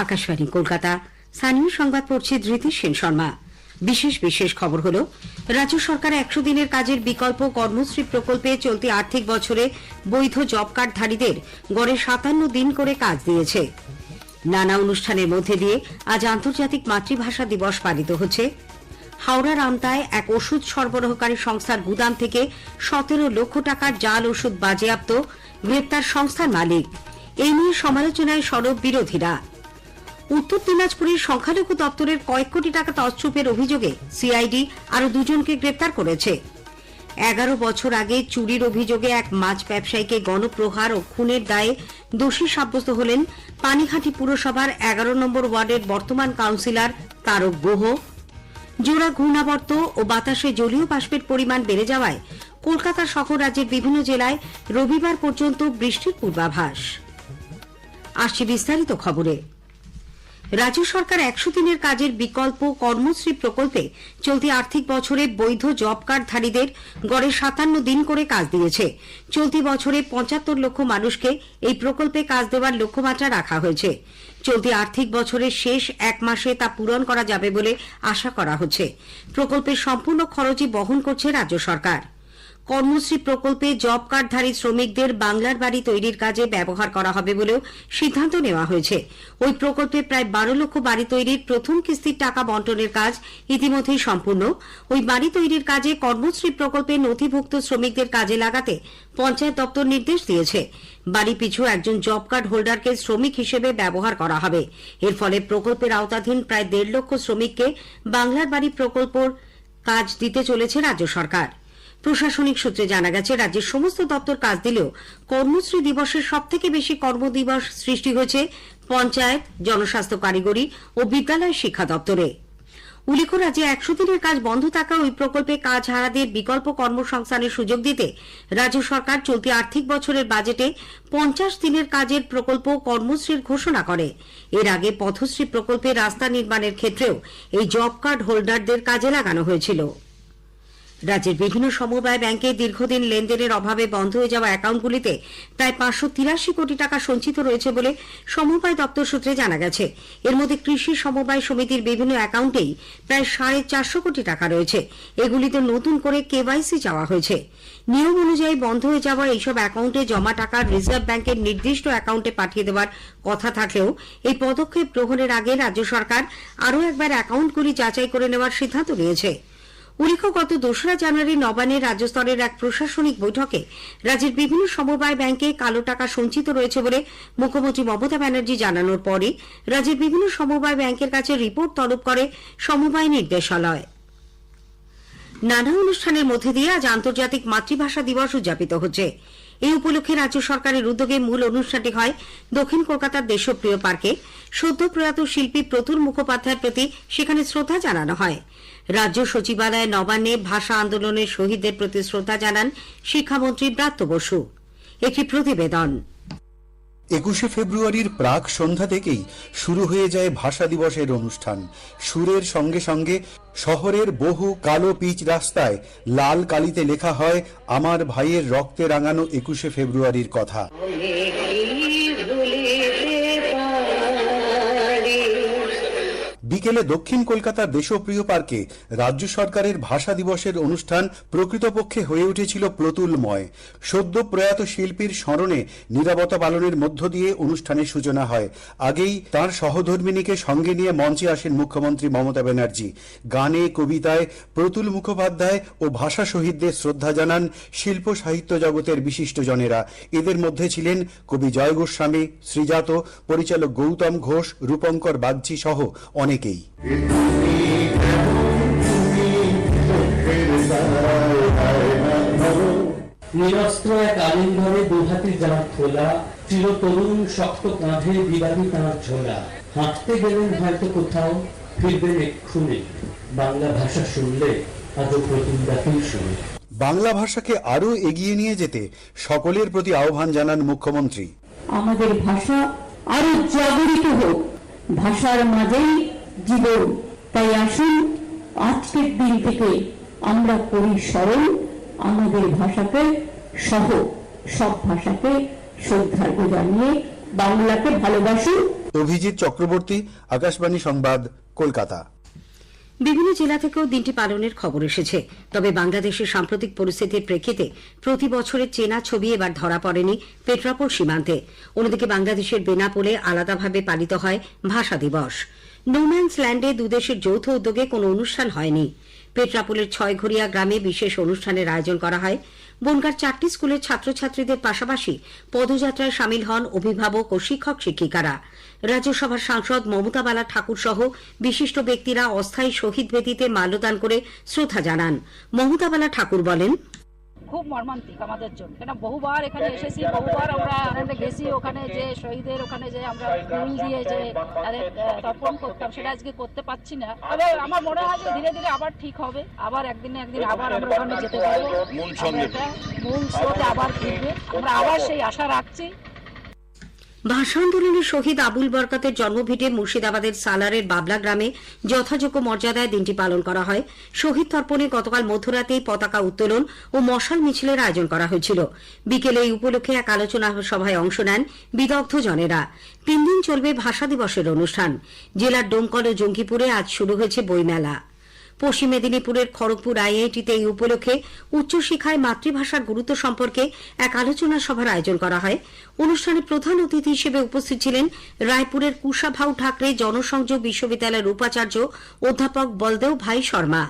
আকাশবাণী কলকাতা। স্থানীয় সংবাদ পড়ছে ধৃতি সেন শর্মা। বিশেষ খবর হল, রাজ্য সরকার 100 দিনের কাজের বিকল্প কর্মশ্রী প্রকল্পে চলতি আর্থিক বছরে বৈধ জব কার্ডধারীদের গড়ে 57 দিন করে কাজ দিয়েছে। নানা অনুষ্ঠানের মধ্যে দিয়ে আজ আন্তর্জাতিক মাতৃভাষা দিবস পালিত হচ্ছে। হাওড়ার আমতায় এক ওষুধ সরবরাহকারী সংস্থার গুদাম থেকে 17 লক্ষ টাকার জাল ওষুধ বাজেয়াপ্ত, গ্রেপ্তার সংস্থার মালিক। এই নিয়ে সমালোচনায় সরব বিরোধীরা। উত্তর দিনাজপুরের সংখ্যালঘু দপ্তরের কয়েক কোটি টাকা তছরূপের অভিযোগে সিআইডি আরও 2 জনকে গ্রেপ্তার করেছে। 11 বছর আগে চুরির অভিযোগে এক মাছ ব্যবসায়ীকে গণপ্রহার ও খুনের দায়ে দোষী সাব্যস্ত হলেন পানিহাটি পুরসভার 11 নম্বর ওয়ার্ডের বর্তমান কাউন্সিলর তারক গুহ। জোড়া ঘূর্ণাবর্ত ও বাতাসে জলীয় বাষ্পের পরিমাণ বেড়ে যাওয়ায় কলকাতা সহ রাজ্যের বিভিন্ন জেলায় রবিবার পর্যন্ত বৃষ্টির পূর্বাভাস। আসছে বিস্তারিত খবরে। রাজ্য সরকার 100 দিনের কাজের বিকল্প কর্মশ্রী প্রকল্পে চলতি আর্থিক বছরে বৈধ জব কার্ডধারীদের গড়ে 57 দিন করে কাজ দিয়েছে। চলতি বছরে 75 লক্ষ মানুষকে এই প্রকল্পে কাজ দেওয়ার লক্ষ্যমাত্রা রাখা হয়েছে। চলতি আর্থিক বছরের শেষ 1 মাসে তা পূরণ করা যাবে বলে আশা করা হচ্ছে। প্রকল্পের সম্পূর্ণ খরচই বহন করছে রাজ্য সরকার। কর্মশ্রী প্রকল্পে জব কার্ডধারী শ্রমিকদের বাংলার বাড়ি তৈরির কাজে ব্যবহার করা হবে বলেও সিদ্ধান্ত নেওয়া হয়েছে। ওই প্রকল্পে প্রায় 12 লক্ষ বাড়ি তৈরির প্রথম কিস্তির টাকা বন্টনের কাজ ইতিমধ্যেই সম্পূর্ণ। ওই বাড়ি তৈরির কাজে কর্মশ্রী প্রকল্পে নথিভুক্ত শ্রমিকদের কাজে লাগাতে পঞ্চায়েত দপ্তর নির্দেশ দিয়েছে। বাড়ি পিছু একজন জব কার্ড হোল্ডারকে শ্রমিক হিসেবে ব্যবহার করা হবে। এর ফলে প্রকল্পের আওতাধীন প্রায় 1.5 লক্ষ শ্রমিককে বাংলার বাড়ি প্রকল্পের কাজ দিতে চলেছে রাজ্য সরকার। প্রশাসনিক সূত্রে জানা গেছে, রাজ্যের সমস্ত দপ্তর কাজ দিলেও কর্মশ্রী দিবসের সবথেকে বেশি কর্মদিবস সৃষ্টি হয়েছে পঞ্চায়েত, জনস্বাস্থ্য, কারিগরি ও বিদ্যালয় শিক্ষা দপ্তরে। উল্লেখ্য, রাজ্যে 100 দিনের কাজ বন্ধ থাকা ওই প্রকল্পে কাজ হারাদের বিকল্প কর্মসংস্থানের সুযোগ দিতে রাজ্য সরকার চলতি আর্থিক বছরের বাজেটে 50 দিনের কাজের প্রকল্প কর্মশ্রীর ঘোষণা করে। এর আগে পথশ্রী প্রকল্পে রাস্তা নির্মাণের ক্ষেত্রেও এই জব কার্ড হোল্ডারদের কাজে লাগানো হয়েছিল। রাজ্যের বিভিন্ন সমবায় ব্যাংকে দীর্ঘদিন লেনদেনের অভাবে বন্ধ হয়ে যাওয়া অ্যাকাউন্টগুলিতে প্রায় 583 কোটি টাকা সঞ্চিত রয়েছে বলে সমবায় দপ্তর সূত্রে জানা গেছে। এর মধ্যে কৃষি সমবায় সমিতির বিভিন্ন অ্যাকাউন্টেই প্রায় 450 কোটি টাকা রয়েছে। এগুলিতে নতুন করে কেওয়াইসি চাওয়া হয়েছে। নিয়ম অনুযায়ী বন্ধ হয়ে যাওয়া এইসব অ্যাকাউন্টে জমা টাকা রিজার্ভ ব্যাংকের নির্দিষ্ট অ্যাকাউন্টে পাঠিয়ে দেওয়ার কথা থাকলেও এই পদক্ষেপ গ্রহণের আগে রাজ্য সরকার আরও একবার অ্যাকাউন্টগুলি যাচাই করে নেওয়ার সিদ্ধান্ত নিয়েছে। উল্লেখ্য, গত 2রা জানুয়ারি নবান্নে রাজ্য স্তরের এক প্রশাসনিক বৈঠকে রাজ্যের বিভিন্ন সমবায় ব্যাংকে কালো টাকা সঞ্চিত রয়েছে বলে মুখ্যমন্ত্রী মমতা ব্যানার্জি জানানোর পরে রাজ্যের বিভিন্ন সমবায় ব্যাংকের কাছে রিপোর্ট তলব করে সমবায় নির্দেশালয়। নানা অনুষ্ঠানের মধ্যে দিয়ে আজ আন্তর্জাতিক মাতৃভাষা দিবস উদযাপিত হচ্ছে। এই উপলক্ষে রাজ্য সরকারের উদ্যোগে মূল অনুষ্ঠানটি হয় দক্ষিণ কলকাতার দেশপ্রিয় পার্কে। সদ্য প্রয়াত শিল্পী প্রতুল মুখোপাধ্যায়ের প্রতি সেখানে শ্রদ্ধা জানানো হয়। রাজ্য সচিবালয়ে নবান্নে ভাষা আন্দোলনের শহীদদের প্রতি শ্রদ্ধা জানান শিক্ষামন্ত্রী ব্রাত্য বসু। একটি প্রতিবেদন। 21শে ফেব্রুয়ারির প্রাক সন্ধ্যা থেকেই শুরু হয়ে যায় ভাষা দিবসের অনুষ্ঠান। সুরের সঙ্গে সঙ্গে শহরের বহু কালো পিচ রাস্তায় লাল কালিতে লেখা হয় আমার ভাইয়ের রক্তে রাঙানো 21শে ফেব্রুয়ারির কথা। বিকেলে দক্ষিণ কলকাতার দেশপ্রিয় পার্কে রাজ্য সরকারের ভাষা দিবসের অনুষ্ঠান প্রকৃতপক্ষে হয়ে উঠেছিল প্রতুলময়। সদ্য প্রয়াত শিল্পীর স্মরণে নীরবতা পালনের মধ্য দিয়ে অনুষ্ঠানের সূচনা হয়। আগেই তাঁর সহধর্মিণীকে সঙ্গে নিয়ে মঞ্চে আসেন মুখ্যমন্ত্রী মমতা ব্যানার্জি। গানে, কবিতায় প্রতুল মুখোপাধ্যায় ও ভাষা শহীদদের শ্রদ্ধা জানান শিল্প সাহিত্য জগতের বিশিষ্টজনেরা। এদের মধ্যে ছিলেন কবি জয় গোস্বামী, শ্রীজাত, পরিচালক গৌতম ঘোষ, রূপঙ্কর বাগচি সহ অনেকেই। নিরস্ত্র এক আলিম ঘরে দুহাতি যাঁর খোলা, চিরতরুণ শক্ত কাঁধে বিবাদী তাঁর ঝোলা। হাঁটতে গেলেন হয়তো কোথাও, ফিরবেন এক্ষুনি। বাংলা ভাষা শুনলে আজও প্রতুল ডাকেই শুনে। বাংলা ভাষাকে আরো এগিয়ে নিয়ে যেতে সকলের প্রতি আহ্বান জানান মুখ্যমন্ত্রী। আমাদের ভাষা আরো জাগরিত হোক, ভাষার মাঝেই জীবন। তাই আসুন আজকের দিন থেকে আমরা করি স্মরণ আমাদের ভাষাকে সহ সব ভাষাকে শ্রদ্ধা জানিয়ে বাংলাকে ভালোবাসুন। অভিজিৎ চক্রবর্তী, আকাশবাণী সংবাদ, কলকাতা। বিভিন্ন জেলা থেকেও দিনটি পালনের খবর এসেছে। তবে বাংলাদেশের সাম্প্রতিক পরিস্থিতির প্রেক্ষিতে প্রতি বছরের চেনা ছবি এবার ধরা পড়েনি পেট্রাপোল সীমান্তে। অন্যদিকে বাংলাদেশের বেনাপোলে আলাদাভাবে পালিত হয় ভাষা দিবস। নোম্যান্স ল্যান্ডে দুদেশের যৌথ উদ্যোগে কোনো অনুষ্ঠান হয়নি। পেট্রাপোলের ছয়ঘরিয়া গ্রামে বিশেষ অনুষ্ঠানের আয়োজন করা হয়। বনগাঁর 4টি স্কুলের ছাত্রছাত্রীদের পাশাপাশি পদযাত্রায় সামিল হন অভিভাবক ও শিক্ষক শিক্ষিকারা। রাজ্যসভার সাংসদ মমতা বালা ঠাকুর সহ বিশিষ্ট ব্যক্তিরা অস্থায়ী শহীদ বেদিতে মাল্যদান করে শ্রদ্ধা জানান। মমতা বালা ঠাকুর বলেন, খুব মর্মান্তিক আমাদের জন্য, কেন বহুবার এখানে এসেছি, বহুবার আমরা আনন্দে গেছি। ওখানে যে শহীদের ওখানে যে আমরা ফুল দিয়ে যে তাদের তর্পণ করতাম, সেটা আজকে করতে পারছি না। তবে আমার মনে হয় যে ধীরে ধীরে আবার ঠিক হবে, আবার একদিন আবার আমরা ওখানে যেতে পারবো, মূল স্রোতে আবার ফিরবে। আমরা আবার সেই আশা রাখছি। ভাষা আন্দোলনের শহীদ আবুল বরকতের জন্মভিটে মুর্শিদাবাদের সালারের বাবলা গ্রামে যথাযোগ্য মর্যাদায় দিনটি পালন করা হয়। শহীদ তর্পণে গতকাল মধ্যরাতেই পতাকা উত্তোলন ও মশাল মিছিলের আয়োজন করা হয়েছিল। বিকেলে এই উপলক্ষে এক আলোচনা সভায় অংশ নেন বিদগ্ধ জনেরা। 3 দিন চলবে ভাষা দিবসের অনুষ্ঠান। জেলার ডোমকল ও জঙ্গিপুরে আজ শুরু হয়েছে বইমেলা। পশ্চিম মেদিনীপুরের খড়গপুর আইআইটিতে এই উপলক্ষে উচ্চশিক্ষায় মাতৃভাষার গুরুত্ব সম্পর্কে এক আলোচনা সভার আয়োজন করা হয়। অনুষ্ঠানে প্রধান অতিথি হিসেবে উপস্থিত ছিলেন রায়পুরের কুশাভাউ ঠাকরে জনসংযোগ বিশ্ববিদ্যালয়ের উপাচার্য অধ্যাপক বলদেও ভাই শর্মা।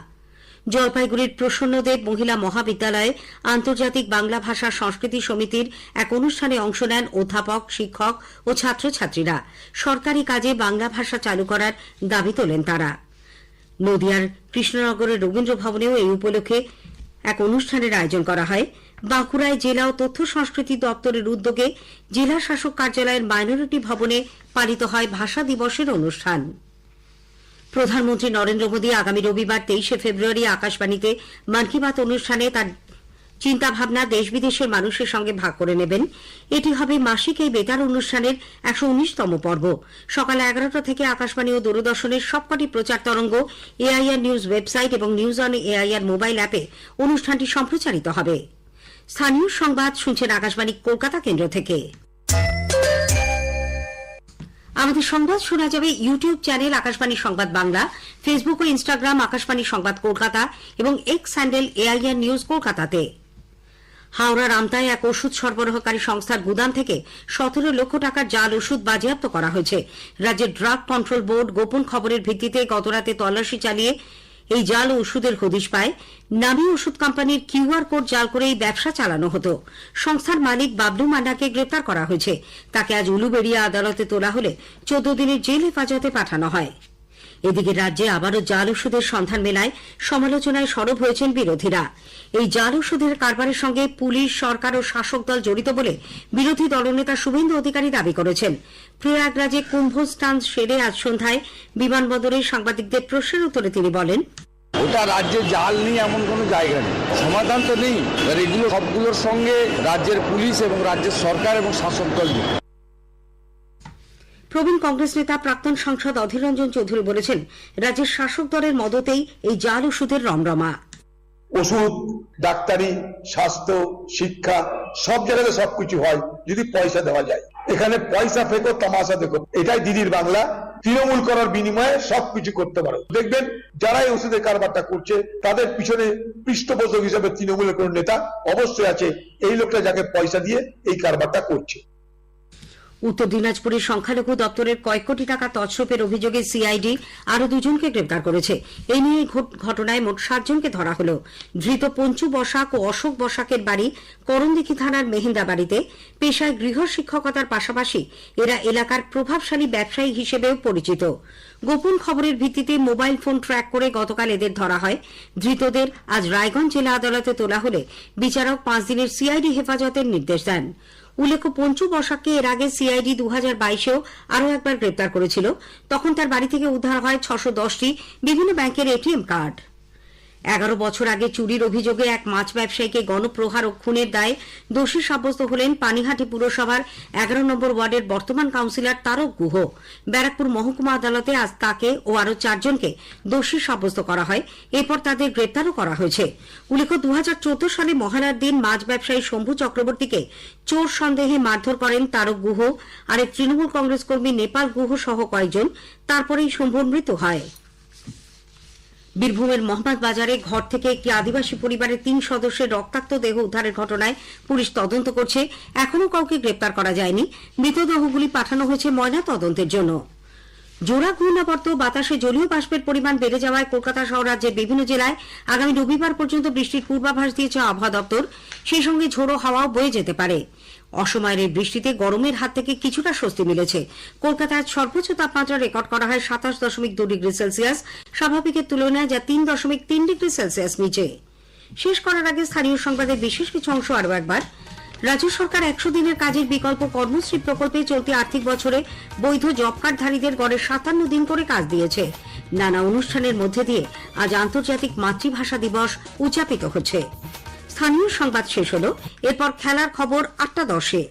জলপাইগুড়ির প্রসন্নদেব মহিলা মহাবিদ্যালয়ে আন্তর্জাতিক বাংলা ভাষা সংস্কৃতি সমিতির এক অনুষ্ঠানে অংশ নেন অধ্যাপক, শিক্ষক ও ছাত্রছাত্রীরা। সরকারি কাজে বাংলা ভাষা চালু করার দাবি তোলেন তারা। নদিয়ার কৃষ্ণনগরের রবীন্দ্র ভবনেও এই উপলক্ষে এক অনুষ্ঠানের আয়োজন করা হয়। বাঁকুড়ায় জেলা ও তথ্য সংস্কৃতি দপ্তরের উদ্যোগে জেলা শাসক কার্যালয়ের মাইনরিটি ভবনে পালিত হয় ভাষা দিবসের অনুষ্ঠান। প্রধানমন্ত্রী নরেন্দ্র মোদী আগামী রবিবার 23শে ফেব্রুয়ারি আকাশবাণীতে মন কি বাত অনুষ্ঠানে তার চিন্তাভাবনা দেশ বিদেশের মানুষের সঙ্গে ভাগ করে নেবেন। এটি হবে মাসিক এই বেতার অনুষ্ঠানের 119তম পর্ব। সকাল 11টা থেকে আকাশবাণী ও দূরদর্শনের সবকটি প্রচার তরঙ্গ, এআইআর নিউজ ওয়েবসাইট এবং নিউজ অন এআইআর মোবাইল অ্যাপে অনুষ্ঠানটি সম্প্রচারিত হবে। স্থানীয় সংবাদ শুনছেন আকাশবাণী কলকাতা কেন্দ্র থেকে। আমাদের সংবাদ শোনা যাবে ইউটিউব চ্যানেল আকাশবাণী সংবাদ বাংলা, ফেসবুক ও ইনস্টাগ্রাম আকাশবাণী সংবাদ কলকাতা এবং এক্স হ্যান্ডেল এআইআর নিউজ কলকাতাতে। হাওড়ার আমতায় এক ওষুধ সরবরাহকারী সংস্থার গুদাম থেকে 17 লক্ষ টাকার জাল ওষুধ বাজেয়াপ্ত করা হয়েছে। রাজ্যের ড্রাগ কন্ট্রোল বোর্ড গোপন খবরের ভিত্তিতে গতরাতে তল্লাশি চালিয়ে এই জাল ওষুধের হদিশ পায়। নামী ওষুধ কোম্পানির কিউআর কোড জাল করে এই ব্যবসা চালানো হতো। সংস্থার মালিক বাবলু মান্নাকে গ্রেপ্তার করা হয়েছে। তাকে আজ উলুবেড়িয়া আদালতে তোলা হলে 14 দিনের জেল হেফাজতে পাঠানো হয়। এদিকে রাজ্যে আবারও জাল ওষুধের সন্ধান মেলায় সমালোচনায় সরব হয়েছেন বিরোধীরা। এই জাল ওষুধের কারবারের সঙ্গে পুলিশ, সরকার ও শাসক দল জড়িত বলে বিরোধী দলনেতা শুভেন্দু অধিকারী দাবি করেছেন। প্রয়াগরাজে কুম্ভ স্নান সেরে আজ সন্ধ্যায় বিমানবন্দরে সাংবাদিকদের প্রশ্নের উত্তরে তিনি বলেন, ওটা রাজ্যে জাল নেই এমন কোনো জায়গা নেই, সমাধান তো নেই। এগুলো সবগুলোর সঙ্গে রাজ্যের পুলিশ এবং রাজ্যের সরকার এবং শাসক দল যুক্ত। প্রবীণ কংগ্রেস নেতা প্রাক্তন সাংসদ অধীর রঞ্জন চৌধুরী বলেছেন, রাজ্যের শাসক দলের মদতেই এই জাল ওষুধের রমরমা। ওষুধ, ডাক্তারি, স্বাস্থ্য, শিক্ষা সব জায়গাতে সবকিছু হয় যদি পয়সা দেওয়া যায়। এখানে পয়সা ফেকো, তামাশা দেখো, এটাই দিদির বাংলা। তৃণমূল করার বিনিময়ে সবকিছু করতে পারো। দেখবেন যারা এই ওষুধের কারবারটা করছে তাদের পিছনে পৃষ্ঠপোষক হিসেবে তৃণমূলের কোন নেতা অবশ্যই আছে। এই লোকটা যাকে পয়সা দিয়ে এই কারবারটা করছে। উত্তর দিনাজপুরের সংখ্যালঘু দপ্তরের কয়েক কোটি টাকা তছরূপের অভিযোগে সিআইডি আরও 2 জনকে গ্রেপ্তার করেছে। এই নিয়ে ঘটনায় মোট 7 জনকে ধরা হল। ধৃত পঞ্চু বসাক ও অশোক বসাকের বাড়ি করণদিঘি থানার মেহিন্দা বাড়িতে। পেশায় গৃহ শিক্ষকতার পাশাপাশি এরা এলাকার প্রভাবশালী ব্যবসায়ী হিসেবেও পরিচিত। গোপন খবরের ভিত্তিতে মোবাইল ফোন ট্র্যাক করে গতকাল এদের ধরা হয়। ধৃতদের আজ রায়গঞ্জ জেলা আদালতে তোলা হলে বিচারক 5 দিনের সিআইডি হেফাজতের নির্দেশ দেন। উল্লেখ্য, পঞ্চু বসাককে এর আগে সিআইডি 2022-এও আরও একবার গ্রেপ্তার করেছিল। তখন তার বাড়ি থেকে উদ্ধার হয় 610টি বিভিন্ন ব্যাংকের এটিএম কার্ড। 11 বছর আগে চুরির অভিযোগে এক মাছ ব্যবসায়ীকে গণপ্রহার ও খুনের দায়ে দোষী সাব্যস্ত হলেন পানিহাটি পুরসভার 11 নম্বর ওয়ার্ডের বর্তমান কাউন্সিলর তারক গুহ। ব্যারাকপুর মহকুমা আদালতে আজ তাকে ও আরও 4 জনকে দোষী সাব্যস্ত করা হয়। এরপর তাদের গ্রেপ্তারও করা হয়েছে। উল্লেখ্য, 2014 সালে মহালয়ার দিন মাছ ব্যবসায়ী শম্ভু চক্রবর্তীকে চোর সন্দেহে মারধর করেন তারক গুহ, আরেক তৃণমূল কংগ্রেস কর্মী নেপাল গুহ সহ কয়েকজন। তারপরেই শম্ভুর মৃত্যু হয়। বীরভূমের মোহাম্মদ বাজারে ঘর থেকে একটি আদিবাসী পরিবারের 3 সদস্যের রক্তাক্ত দেহ উদ্ধারের ঘটনায় পুলিশ তদন্ত করছে। এখনও কাউকে গ্রেপ্তার করা যায়নি। মৃতদেহগুলি পাঠানো হয়েছে ময়না তদন্তের জন্য। জোড়া ঘূর্ণাবর্ত বাতাসে জলীয় বাষ্পের পরিমাণ বেড়ে যাওয়ায় কলকাতা সহ রাজ্যের বিভিন্ন জেলায় আগামী রবিবার পর্যন্ত বৃষ্টির পূর্বাভাস দিয়েছে আবহাওয়া দপ্তর। সেই সঙ্গে ঝোড়ো হাওয়াও বয়ে যেতে পারে। অসময়ের এই বৃষ্টিতে গরমের হাত থেকে কিছুটা স্বস্তি মিলেছে। কলকাতায় সর্বোচ্চ তাপমাত্রা রেকর্ড করা হয় 27.2 ডিগ্রি সেলসিয়াস, স্বাভাবিকের তুলনায় যা 3.3 ডিগ্রি সেলসিয়াস নিচে। শেষ করার আগে স্থানীয় সংবাদের বিশেষ কিছু অংশ আরও একবার। রাজ্য সরকার 100 দিনের কাজের বিকল্প কর্মশ্রী প্রকল্পে চলতি আর্থিক বছরে বৈধ জব কার্ডধারীদের গড়ে 57 দিন করে কাজ দিয়েছে। নানা অনুষ্ঠানের মধ্যে দিয়ে আজ আন্তর্জাতিক মাতৃভাষা দিবস উদযাপিত হচ্ছে। স্থানীয় সংবাদ শেষ হল। এরপর খেলার খবর 8টা 10-এ।